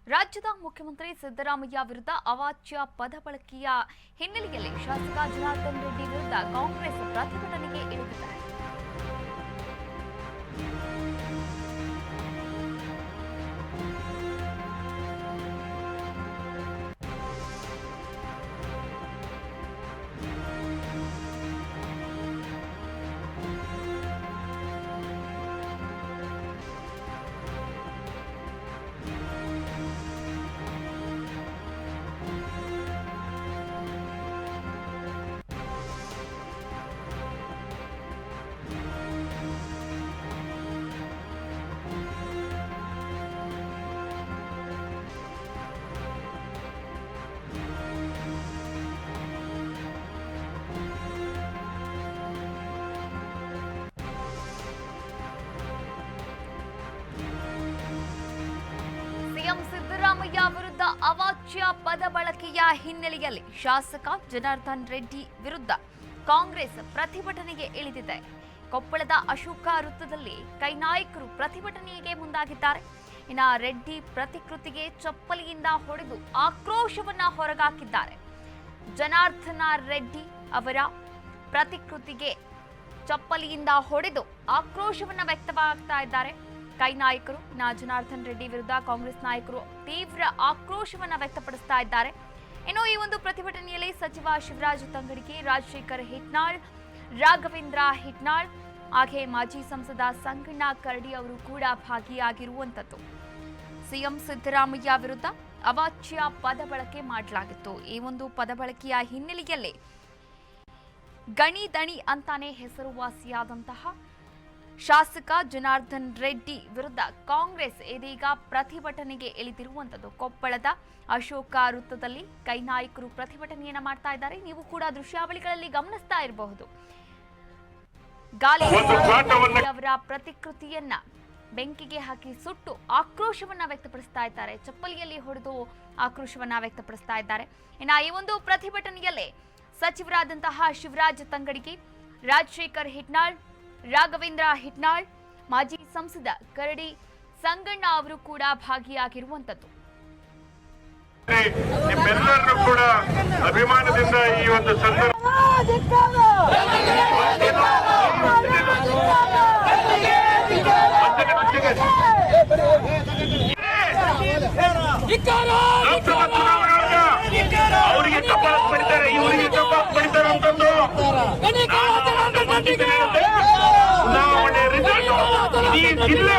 ರಾಜ್ಯದ ಮುಖ್ಯಮಂತ್ರಿ ಸಿದ್ದರಾಮಯ್ಯ ವಿರುದ್ಧ ಅವಾಚ್ಯ ಪದ ಬಳಕೆಯ ಹಿನ್ನೆಲೆಯಲ್ಲಿ ಶಾಸಕ ಜನಾರ್ದನ್ ರೆಡ್ಡಿ ವಿರುದ್ಧ ಕಾಂಗ್ರೆಸ್ ಪ್ರತಿಭಟನೆಗೆ ಇಳಿದಿದ್ದಾರೆ. ಸಿಎಂ ಸಿದ್ದರಾಮಯ್ಯ ವಿರುದ್ಧ ಅವಾಚ್ಯ ಪದ ಬಳಕೆಯ ಹಿನ್ನೆಲೆಯಲ್ಲಿ ಶಾಸಕ ಜನಾರ್ದನ್ ರೆಡ್ಡಿ ವಿರುದ್ಧ ಕಾಂಗ್ರೆಸ್ ಪ್ರತಿಭಟನೆಗೆ ಇಳಿದಿದೆ. ಕೊಪ್ಪಳದ ಅಶೋಕ ವೃತ್ತದಲ್ಲಿ ಕೈ ನಾಯಕರು ಪ್ರತಿಭಟನೆಗೆ ಮುಂದಾಗಿದ್ದಾರೆ. ಇನ್ನು ರೆಡ್ಡಿ ಪ್ರತಿಕೃತಿಗೆ ಚಪ್ಪಲಿಯಿಂದ ಹೊಡೆದು ಆಕ್ರೋಶವನ್ನ ಹೊರಗಾಕಿದ್ದಾರೆ. ಜನಾರ್ದನ ರೆಡ್ಡಿ ಅವರ ಪ್ರತಿಕೃತಿಗೆ ಚಪ್ಪಲಿಯಿಂದ ಹೊಡೆದು ಆಕ್ರೋಶವನ್ನ ವ್ಯಕ್ತವಾಗ್ತಾ ಇದ್ದಾರೆ ಕೈ ನಾಯಕರು. ಜನಾರ್ದನ್ ರೆಡ್ಡಿ ವಿರುದ್ಧ ಕಾಂಗ್ರೆಸ್ ನಾಯಕರು ತೀವ್ರ ಆಕ್ರೋಶವನ್ನ ವ್ಯಕ್ತಪಡಿಸ್ತಾ ಇದ್ದಾರೆ. ಇನ್ನು ಈ ಒಂದು ಪ್ರತಿಭಟನೆಯಲ್ಲಿ ಸಚಿವ ಶಿವರಾಜ್ ತಂಗಡಗಿ, ರಾಜಶೇಖರ್ ಹಿಟ್ನಾಳ್, ರಾಘವೇಂದ್ರ ಹಿಟ್ನಾಳ್ ಹಾಗೆ ಮಾಜಿ ಸಂಸದ ಸಂಗಣ್ಣ ಕರಡಿ ಅವರು ಕೂಡ ಭಾಗಿಯಾಗಿರುವಂತದ್ದು. ಸಿಎಂ ಸಿದ್ದರಾಮಯ್ಯ ವಿರುದ್ಧ ಅವಾಚ್ಯ ಪದ ಬಳಕೆ ಮಾಡಲಾಗಿತ್ತು. ಈ ಒಂದು ಪದ ಬಳಕೆಯ ಹಿನ್ನೆಲೆಯಲ್ಲಿ ಗಣಿ ದಣಿ ಅಂತಾನೆ ಹೆಸರುವಾಸಿಯಾದಂತಹ ಶಾಸಕ ಜನಾರ್ದನ್ ರೆಡ್ಡಿ ವಿರುದ್ಧ ಕಾಂಗ್ರೆಸ್ ಇದೀಗ ಪ್ರತಿಭಟನೆಗೆ ಇಳಿದಿರುವಂತದ್ದು. ಕೊಪ್ಪಳದ ಅಶೋಕ ವೃತ್ತದಲ್ಲಿ ಕೈ ನಾಯಕರು ಪ್ರತಿಭಟನೆಯನ್ನ ಮಾಡ್ತಾ ಇದ್ದಾರೆ. ನೀವು ಕೂಡ ದೃಶ್ಯಾವಳಿಗಳಲ್ಲಿ ಗಮನಿಸ್ತಾ ಇರಬಹುದು. ಗಾಲಿ ಅವರ ಪ್ರತಿಕೃತಿಯನ್ನ ಬೆಂಕಿಗೆ ಹಾಕಿ ಸುಟ್ಟು ಆಕ್ರೋಶವನ್ನ ವ್ಯಕ್ತಪಡಿಸ್ತಾ ಇದ್ದಾರೆ. ಚಪ್ಪಲಿಯಲ್ಲಿ ಹೊಡೆದು ಆಕ್ರೋಶವನ್ನ ವ್ಯಕ್ತಪಡಿಸ್ತಾ ಇದ್ದಾರೆ. ಇನ್ನು ಈ ಒಂದು ಪ್ರತಿಭಟನೆಯಲ್ಲೇ ಸಚಿವರಾದಂತಹ ಶಿವರಾಜ್ ತಂಗಡಗಿ, ರಾಜಶೇಖರ್ ಹಿಟ್ನಾಳ್, ರಾಘವೇಂದ್ರ ಹಿಟ್ನಾಳ್, ಮಾಜಿ ಸಂಸದ ಕರಡಿ ಸಂಗಣ್ಣ ಅವರು ಕೂಡ ಭಾಗಿಯಾಗಿರುವಂತದ್ದು. ನಿಮ್ಮೆಲ್ಲರೂ ಕೂಡ ಅಭಿಮಾನದಿಂದ ಈ ಒಂದು ಸಂದರ್ಭ ಅವರಿಗೆ ತಪ್ಪಾಗಿ ಪಡಿತಾರೆ, ಇವರಿಗೆ ತಪ್ಪಾಗಿ ಪಡಿತಾರೆ ಅಂತಂದು ಚುನಾವಣೆ ರಿಸಲ್ಟ್ ಈ ಜಿಲ್ಲೆ